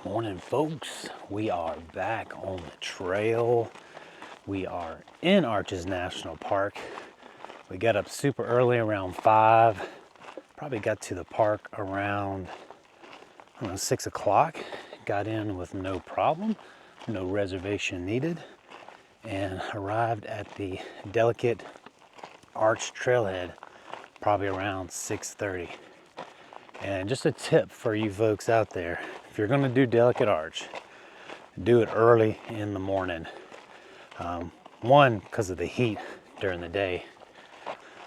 Morning, folks. We are back on the trail. We are in Arches National Park. We got up super early around 5. Probably got to the park around 6 o'clock. Got in with no problem, no reservation needed, and arrived at the Delicate Arch Trailhead probably around 6:30. And just a tip for you folks out there, if you're going to do Delicate Arch, do it early in the morning. One, because of the heat during the day,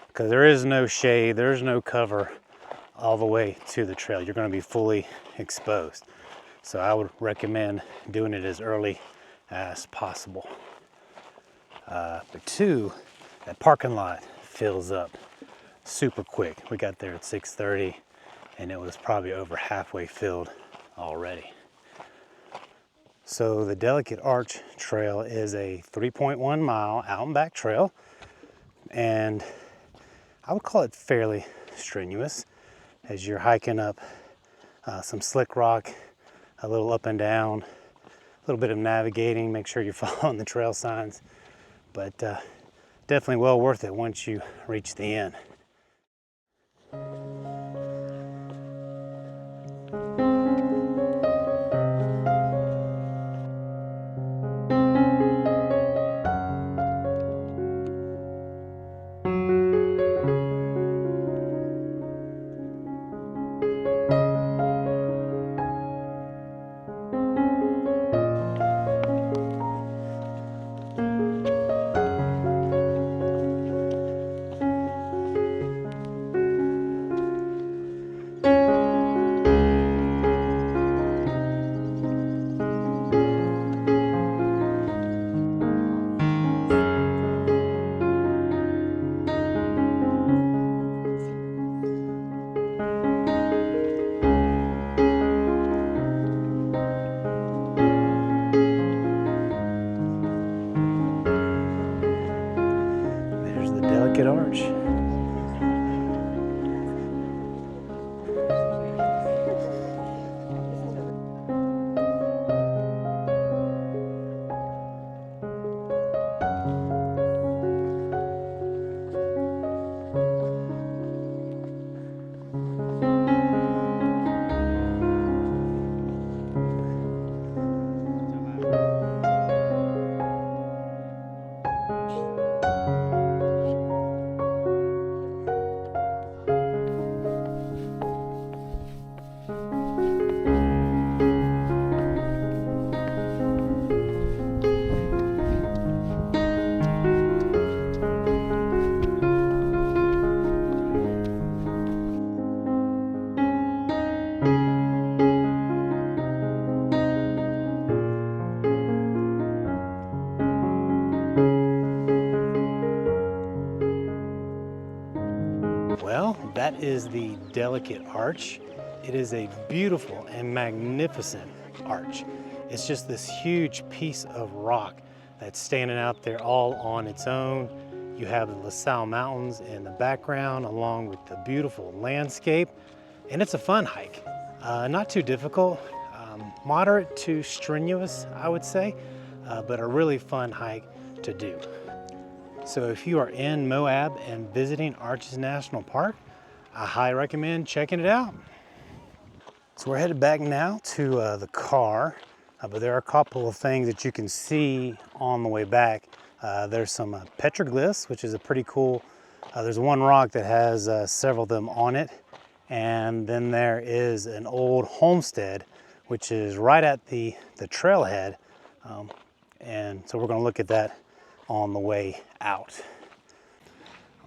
because there is no shade, there's no cover all the way to the trail. You're going to be fully exposed. So I would recommend doing it as early as possible. But two, that parking lot fills up super quick. We got there at 6:30 and it was probably over halfway filled already. So the Delicate Arch Trail is a 3.1 mile out and back trail, and I would call it fairly strenuous as you're hiking up some slick rock, a little up and down, a little bit of navigating, make sure you're following the trail signs, but definitely well worth it once you reach the end. There's the Delicate Arch. Well, that is the Delicate Arch. It is a beautiful and magnificent arch. It's just this huge piece of rock that's standing out there all on its own. You have the LaSalle Mountains in the background along with the beautiful landscape. And it's a fun hike. Not too difficult, moderate to strenuous, I would say, but a really fun hike to do. So if you are in Moab and visiting Arches National Park, I highly recommend checking it out. So we're headed back now to the car, but there are a couple of things that you can see on the way back. There's some petroglyphs, which is a pretty cool, there's one rock that has several of them on it. And then there is an old homestead, which is right at the trailhead. And so we're gonna look at that on the way out.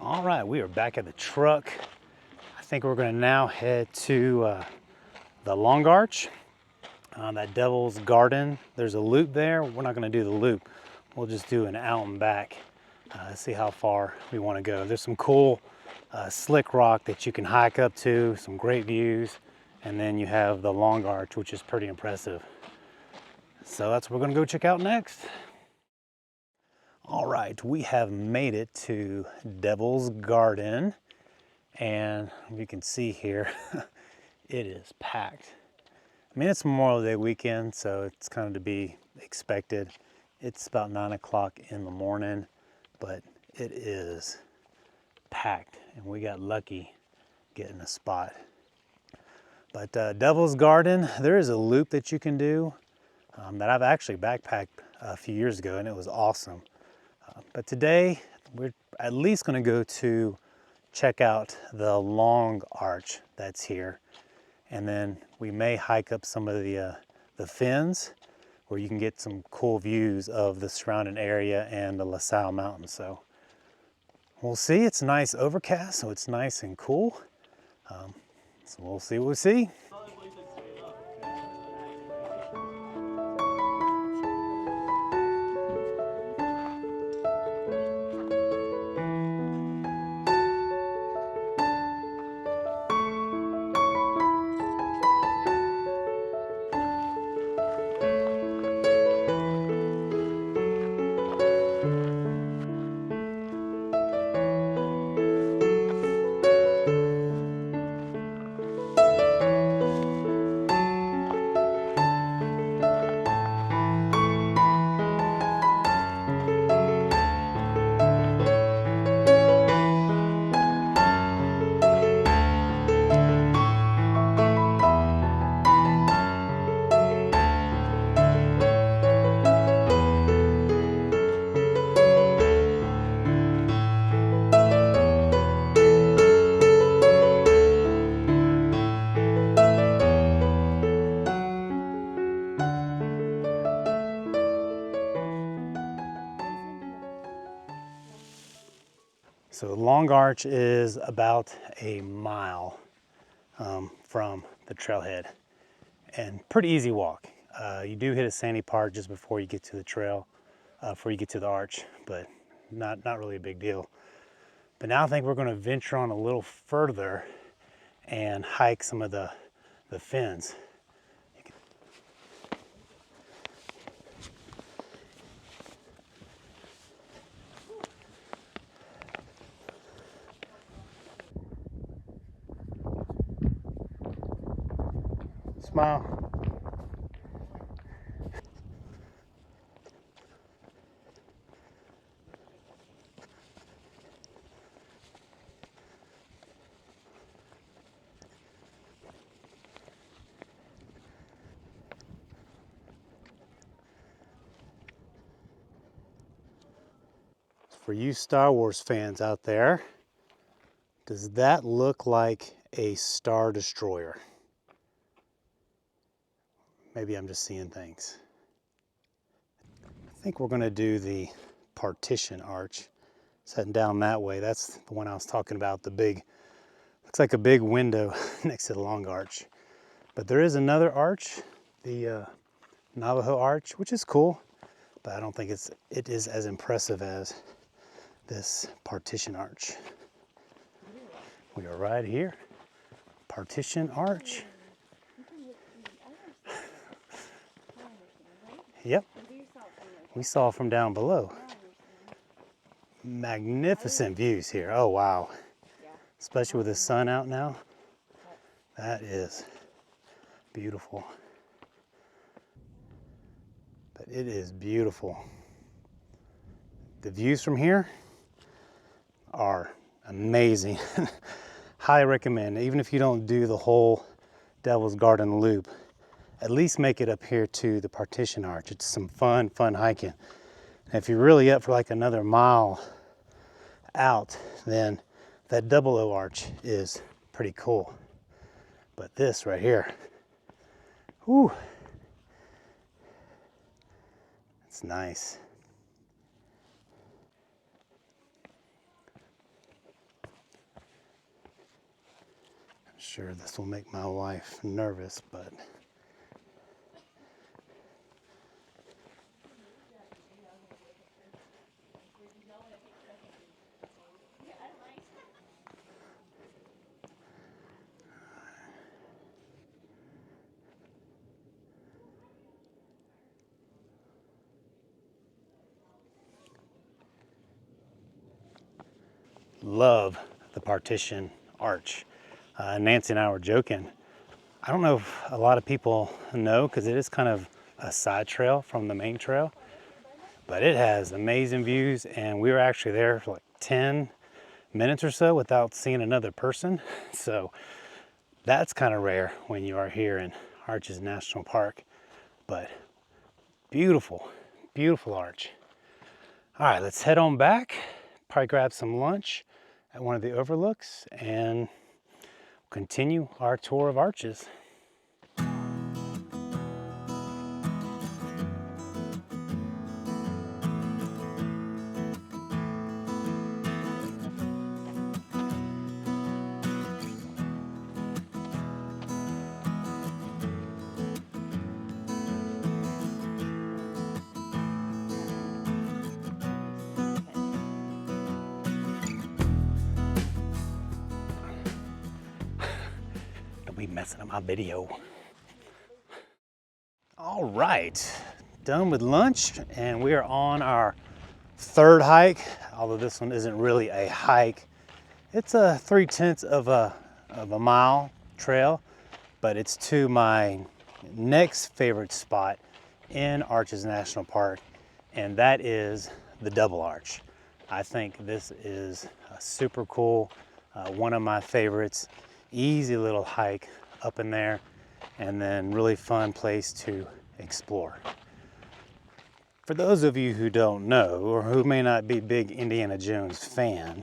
All right, we are back at the truck. I think we're gonna now head to the Long Arch, that Devil's Garden. There's a loop there. We're not gonna do the loop. We'll just do an out and back, see how far we wanna go. There's some cool slick rock that you can hike up to, some great views, and then you have the Long Arch, which is pretty impressive. So that's what we're gonna go check out next. All right, we have made it to Devil's Garden, and you can see here, it is packed. I mean, it's Memorial Day weekend, so it's kind of to be expected. It's about 9 o'clock in the morning, but it is packed, and we got lucky getting a spot. But Devil's Garden, there is a loop that you can do that I've actually backpacked a few years ago, and it was awesome. But today, we're at least going to go to check out the long arch that's here, and then we may hike up some of the fins where you can get some cool views of the surrounding area and the La Salle Mountains. So we'll see. It's nice overcast, so it's nice and cool. So we'll see what we see. So Long Arch is about a mile from the trailhead, and pretty easy walk. You do hit a sandy part just before you get to the trail, before you get to the arch, but not really a big deal. But now I think we're going to venture on a little further and hike some of the fins. Smile. For you Star Wars fans out there, does that look like a Star Destroyer? Maybe I'm just seeing things. I think we're going to do the Partition Arch. It's heading down that way. That's the one I was talking about, the big, looks like a big window next to the Long Arch. But there is another arch, the Navajo Arch, which is cool, but I don't think it is as impressive as this Partition Arch. We are right here, Partition Arch. Yep, we saw from down below. Magnificent views here. Oh wow, especially with the sun out now. That is beautiful. But it is beautiful. The views from here are amazing. Highly recommend, even if you don't do the whole Devil's Garden loop, at least make it up here to the Partition Arch. It's some fun hiking. And if you're really up for like another mile out, then that Double O Arch is pretty cool. But this right here, whew, it's nice. I'm sure this will make my wife nervous, but love the Partition Arch. Nancy and I were joking. I don't know if a lot of people know because it is kind of a side trail from the main trail, but it has amazing views, and we were actually there for like 10 minutes or so without seeing another person. So that's kind of rare when you are here in Arches National Park, but beautiful, beautiful arch. All right, let's head on back, probably grab some lunch at one of the overlooks and continue our tour of Arches. Be messing up my video. All right, done with lunch, and we are on our third hike. Although this one isn't really a hike, it's a 3/10 of a mile trail, but it's to my next favorite spot in Arches National Park, and that is the Double Arch. I think this is a super cool, one of my favorites. Easy little hike up in there, and then really fun place to explore. For those of you who don't know, or who may not be big Indiana Jones fan,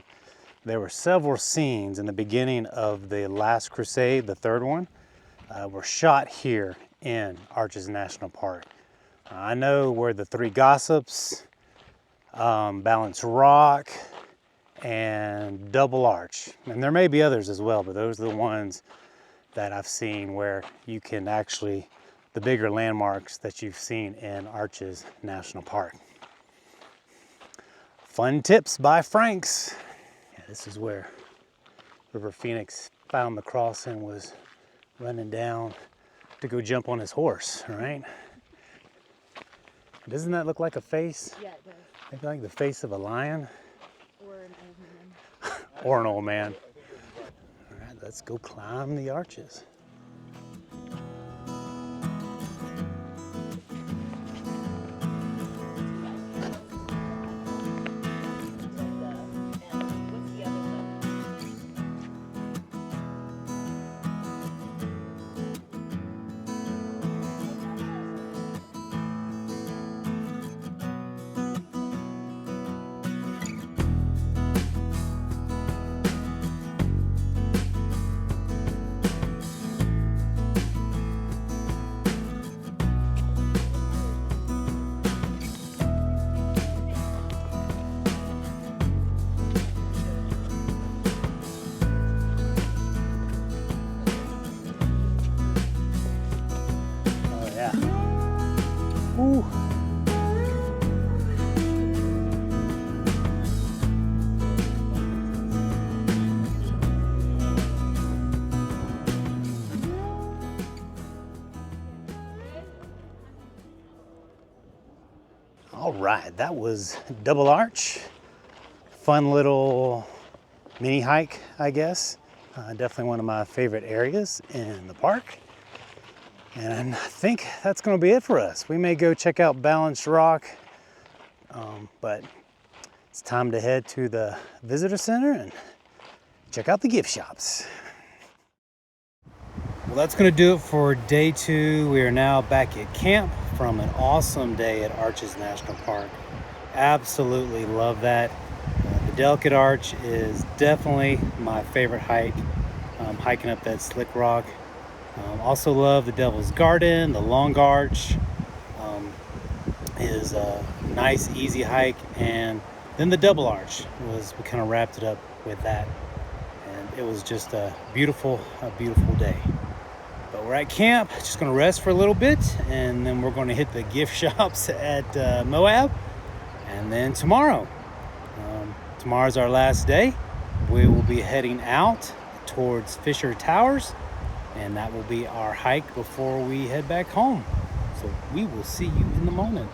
there were several scenes in the beginning of the Last Crusade, the third one, were shot here in Arches National Park. I know where the Three Gossips, Balanced Rock, and Double Arch, and there may be others as well, but those are the ones that I've seen where you can actually, the bigger landmarks that you've seen in Arches National Park. Fun tips by Frank's. Yeah, this is where River Phoenix found the cross and was running down to go jump on his horse, right? Doesn't that look like a face? Yeah, it does. Maybe like the face of a lion? Or an old man. Or an old man. All right, let's go climb the arches. Ooh. All right, that was Double Arch. Fun little mini hike, I guess. Definitely one of my favorite areas in the park. And I think that's gonna be it for us. We may go check out Balanced Rock, but it's time to head to the visitor center and check out the gift shops. Well, that's gonna do it for day 2. We are now back at camp from an awesome day at Arches National Park. Absolutely love that. The Delicate Arch is definitely my favorite hike, hiking up that slick rock. Also love the Devil's Garden. The Long Arch is a nice, easy hike, and then the Double Arch we kind of wrapped it up with that, and it was just a beautiful day. But we're at camp, just gonna rest for a little bit, and then we're gonna hit the gift shops at Moab, and then tomorrow's our last day. We will be heading out towards Fisher Towers, and that will be our hike before we head back home. So we will see you in the morning.